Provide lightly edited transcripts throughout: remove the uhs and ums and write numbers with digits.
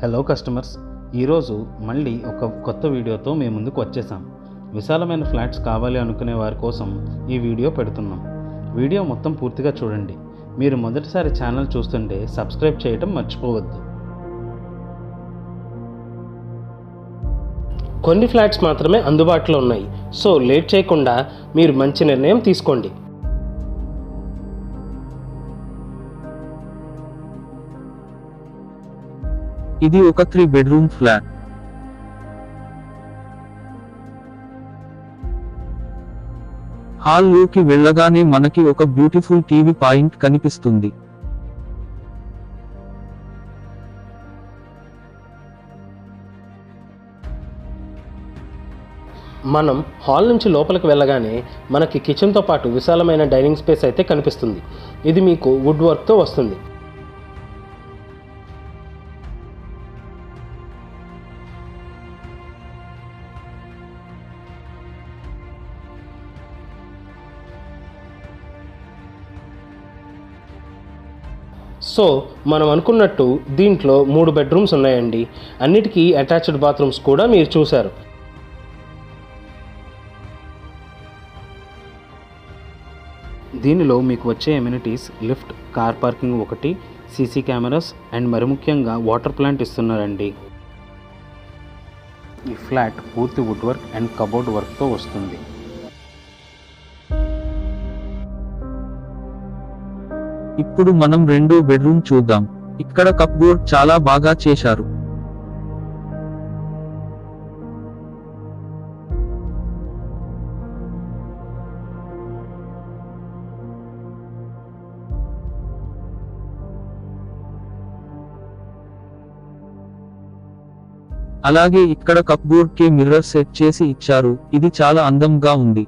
Hello customers, ఈరోజు మళ్ళీ ఒక కొత్త వీడియోతో మేము ముందుకు వచ్చేసాం. విశాలమైన ఫ్లాట్స్ కావాలి అనుకునే వారి కోసం ఈ వీడియో పెడుతున్నాం. వీడియో మొత్తం పూర్తిగా చూడండి. మీరు మొదటిసారి ఛానల్ చూస్తుంటే సబ్స్క్రైబ్ చేయడం మర్చిపోవద్దు. కొన్ని ఫ్లాట్స్ మాత్రమే అందుబాటులో ఉన్నాయి. సో లేట్ చేయకుండా మీరు మంచి నిర్ణయం తీసుకోండి. ఇది ఒక 3 బెడ్రూమ్ ఫ్లాట్. హాల్ లోకి వెళ్ళగానే మనకి ఒక బ్యూటిఫుల్ టీవీ పాయింట్ కనిపిస్తుంది. మనం హాల్ నుంచి లోపలికి వెళ్ళగానే మనకి కిచెన్తో పాటు విశాలమైన డైనింగ్ స్పేస్ అయితే కనిపిస్తుంది. ఇది మీకు వుడ్ వర్క్తో వస్తుంది. సో మనం అనుకున్నట్టు దీంట్లో 3 బెడ్రూమ్స్ ఉన్నాయండి. అన్నిటికీ అటాచ్డ్ బాత్రూమ్స్ కూడా మీరు చూశారు. దీనిలో మీకు వచ్చే ఎమ్యూనిటీస్ లిఫ్ట్, కార్ పార్కింగ్, ఒకటి సీసీ కెమెరాస్ అండ్ మరి ముఖ్యంగా వాటర్ ప్లాంట్ ఇస్తున్నారండి. ఈ ఫ్లాట్ పూర్తి వుడ్ వర్క్ అండ్ కబోర్డ్ వర్క్తో వస్తుంది. ఇప్పుడు మనం రెండో బెడ్రూమ్ చూద్దాం. ఇక్కడ కప్బోర్డ్ చాలా బాగా చేశారు. అలాగే ఇక్కడ కప్బోర్డ్ కి మిర్రర్ సెట్ చేసి ఇచ్చారు. ఇది చాలా అందంగా ఉంది.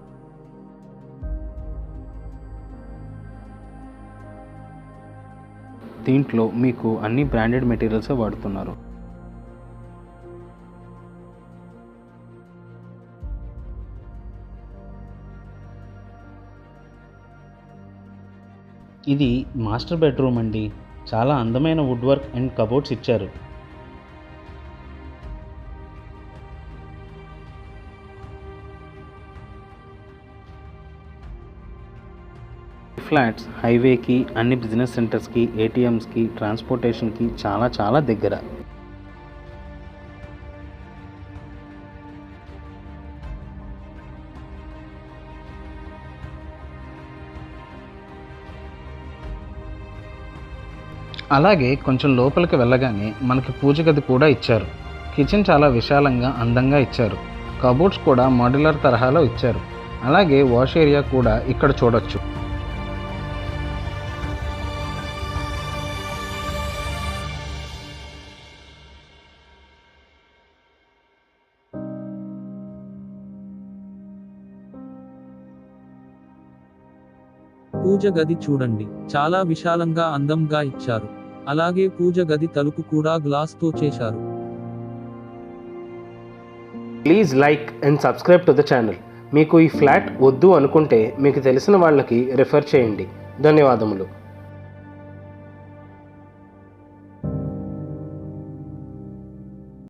దీంట్లో మీకు అన్ని బ్రాండెడ్ మెటీరియల్సే వాడుతున్నారు. ఇది మాస్టర్ బెడ్రూమ్ అండి. చాలా అందమైన వుడ్ వర్క్ అండ్ కబోర్డ్స్ ఇచ్చారు. ఫ్లాట్స్ హైవేకి, అన్ని బిజినెస్ సెంటర్స్కి, ఏటీఎంస్కి, ట్రాన్స్పోర్టేషన్కి చాలా దగ్గర. అలాగే కొంచెం లోపలికి వెళ్ళగానే మనకి పూజ గది కూడా ఇచ్చారు. కిచెన్ చాలా విశాలంగా అందంగా ఇచ్చారు. కబోర్డ్స్ కూడా మాడ్యులర్ తరహాలో ఇచ్చారు. అలాగే వాష్ ఏరియా కూడా ఇక్కడ చూడొచ్చు. పూజ గది చూడండి, చాలా విశాలంగా అందంగా ఇచ్చారు. అలాగే పూజ గది తలుపు కూడా గ్లాస్ తో చేశారు. Please like and subscribe to the channel. మీకు ఈ ఫ్లాట్ వద్దు అనుకుంటే మీకు తెలిసిన వాళ్ళకి రిఫర్ చేయండి. ధన్యవాదములు.